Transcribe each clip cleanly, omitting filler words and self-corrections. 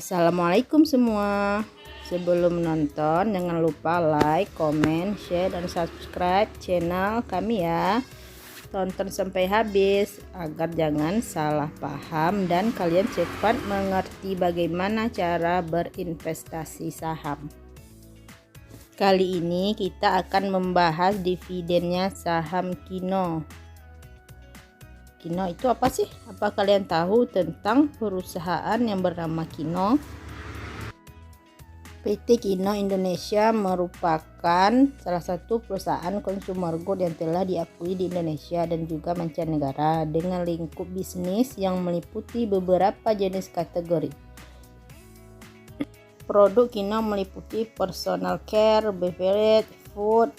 Assalamualaikum semua. Sebelum nonton jangan lupa like, comment, share, dan subscribe channel kami ya. Tonton sampai habis agar jangan salah paham dan kalian cepat mengerti bagaimana cara berinvestasi saham. Kali ini kita akan membahas dividennya saham Kino. Kino itu apa sih? Apa kalian tahu tentang perusahaan yang bernama Kino? PT Kino Indonesia merupakan salah satu perusahaan consumer good yang telah diakui di Indonesia dan juga mancanegara dengan lingkup bisnis yang meliputi beberapa jenis kategori. Produk Kino meliputi personal care, beverage, food,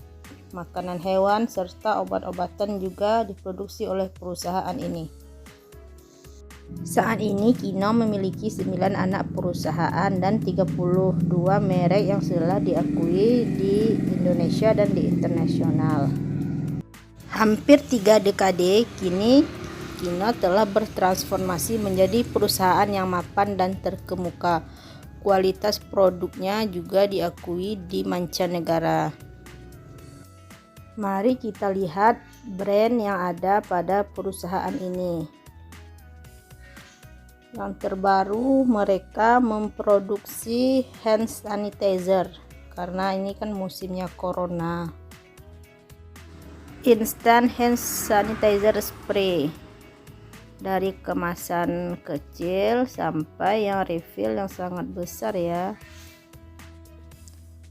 makanan hewan, serta obat-obatan juga diproduksi oleh perusahaan ini. Saat ini Kino memiliki 9 anak perusahaan dan 32 merek yang telah diakui di Indonesia dan di internasional. Hampir 3 dekade kini Kino telah bertransformasi menjadi perusahaan yang mapan dan terkemuka. Kualitas produknya juga diakui di mancanegara. Mari kita lihat brand yang ada pada perusahaan ini. Yang terbaru, mereka memproduksi hand sanitizer karena ini kan musimnya corona. Instant hand sanitizer spray dari kemasan kecil sampai yang refill yang sangat besar ya.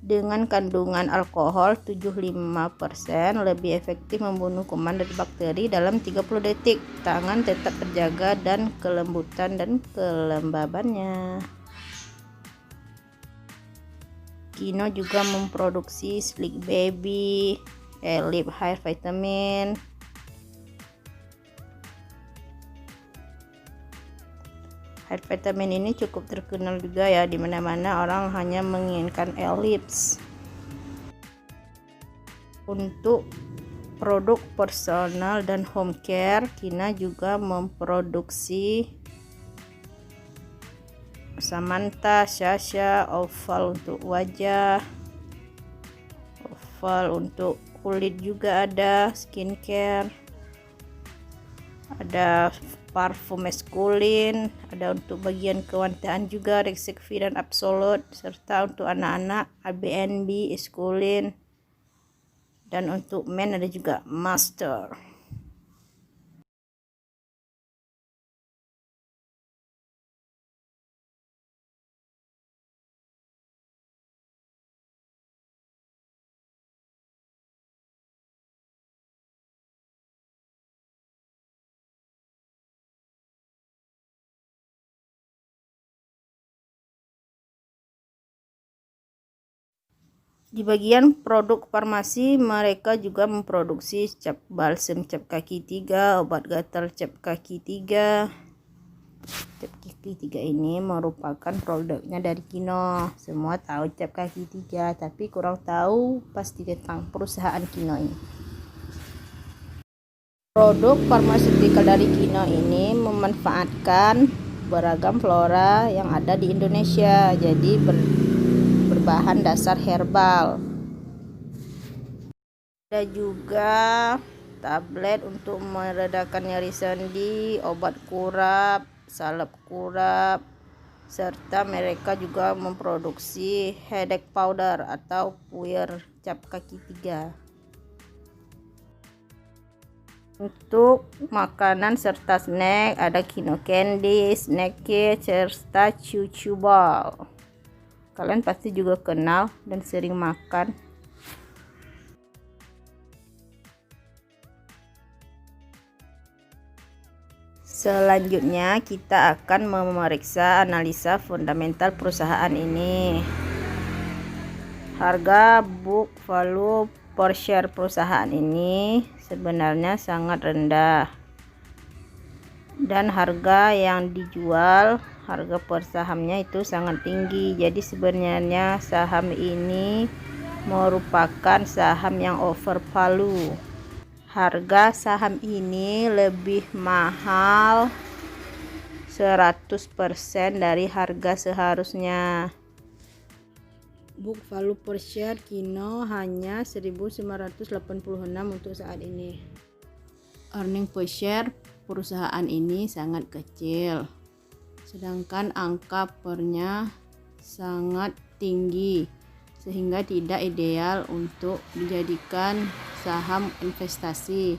Dengan kandungan alkohol 75%, lebih efektif membunuh kuman dan bakteri dalam 30 detik. Tangan tetap terjaga dan kelembutan dan kelembabannya. Kino juga memproduksi Slick Baby, Elip Hair Vitamin, Hair vitamin ini cukup terkenal juga ya, di mana-mana orang hanya menginginkan Elips. Untuk produk personal dan home care, Kino juga memproduksi Samantha, Sasha, Oval untuk wajah, Oval untuk kulit juga ada, skincare, ada parfum maskulin, ada untuk bagian kewantaan juga Rexec V dan Absolute, serta untuk anak-anak ABNB, Eskulin, dan untuk men ada juga Master. Di bagian produk farmasi, mereka juga memproduksi cap balsem cap kaki 3, obat gatal cap kaki 3. Cap kaki 3 ini merupakan produknya dari Kino. Semua tahu cap kaki 3, tapi kurang tahu pasti tentang perusahaan Kino ini. Produk farmaseutical dari Kino ini memanfaatkan beragam flora yang ada di Indonesia, jadi berbahan dasar herbal. Ada juga tablet untuk meredakan nyeri sendi, obat kurap, salep kurap, serta mereka juga memproduksi headache powder atau puyer cap kaki 3. Untuk makanan serta snack ada Kino Candy, Snack Kit, serta Cucu Ball. Kalian pasti juga kenal dan sering makan. Selanjutnya kita akan memeriksa analisa fundamental perusahaan ini. Harga book value per share perusahaan ini sebenarnya sangat rendah. Dan harga yang dijual, harga per sahamnya itu sangat tinggi. Jadi sebenarnya saham ini merupakan saham yang overvalue. Harga saham ini lebih mahal 100% dari harga seharusnya. Book value per share Kino hanya 1986 untuk saat ini. Earning per share perusahaan ini sangat kecil, sedangkan angka pernya sangat tinggi, sehingga tidak ideal untuk dijadikan saham investasi.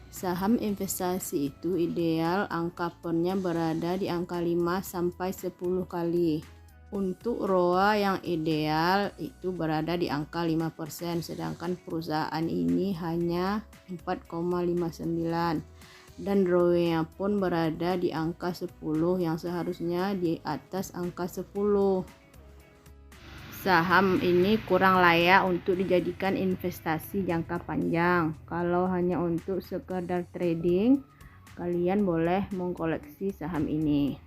Saham investasi itu ideal angka pernya berada di angka 5-10 kali. Untuk ROA yang ideal itu berada di angka 5%, sedangkan perusahaan ini hanya 4,59, dan ROE-nya pun berada di angka 10 yang seharusnya di atas angka 10. Saham ini kurang layak untuk dijadikan investasi jangka panjang. Kalau hanya untuk sekedar trading, kalian boleh mengkoleksi saham ini.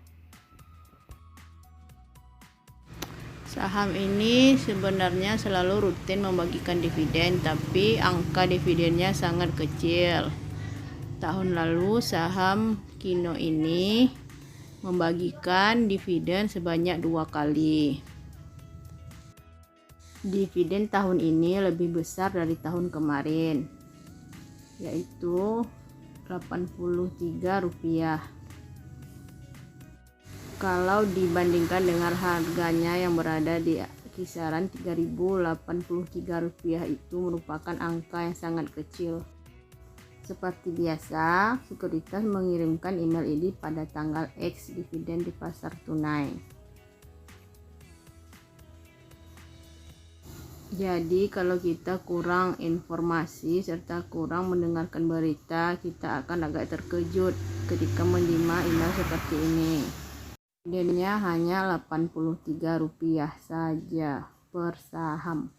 Saham ini sebenarnya selalu rutin membagikan dividen, tapi angka dividennya sangat kecil. Tahun lalu saham Kino ini membagikan dividen sebanyak 2 kali. Dividen tahun ini lebih besar dari tahun kemarin, yaitu Rp83. Kalau dibandingkan dengan harganya yang berada di kisaran Rp3.083 itu merupakan angka yang sangat kecil. Seperti biasa, sekuritas mengirimkan email ID pada tanggal X dividen di pasar tunai. Jadi kalau kita kurang informasi serta kurang mendengarkan berita, kita akan agak terkejut ketika menerima email seperti ini. Dividennya hanya Rp83 saja per saham.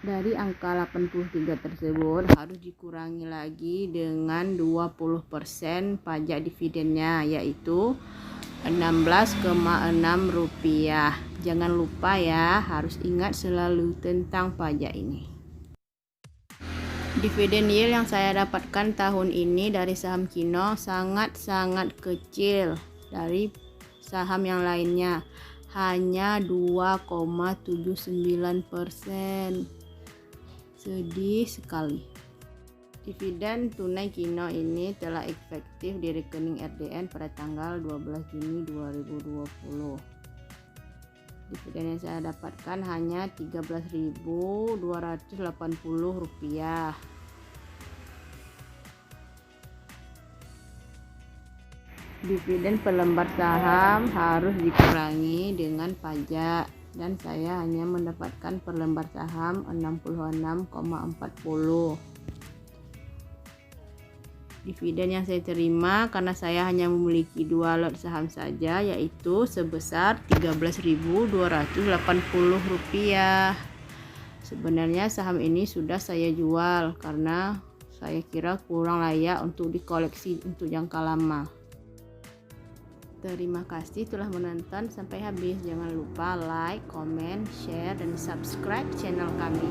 Dari angka 83 tersebut harus dikurangi lagi dengan 20% pajak dividennya, yaitu Rp16,6. Jangan lupa ya, harus ingat selalu tentang pajak ini. Dividen yield yang saya dapatkan tahun ini dari saham Kino sangat-sangat kecil dari saham yang lainnya, hanya 2,79%. Sedih sekali. Dividen tunai Kino ini telah efektif di rekening RDN pada tanggal 12 Juni 2020. Dividen yang saya dapatkan hanya Rp13.280. Dividen per lembar saham harus dikurangi dengan pajak, dan saya hanya mendapatkan per lembar saham 66,40. Dividen yang saya terima karena saya hanya memiliki 2 lot saham saja, yaitu sebesar Rp13.280. Sebenarnya saham ini sudah saya jual karena saya kira kurang layak untuk dikoleksi untuk jangka lama. Terima kasih telah menonton sampai habis. Jangan lupa like, comment, share, dan subscribe channel kami.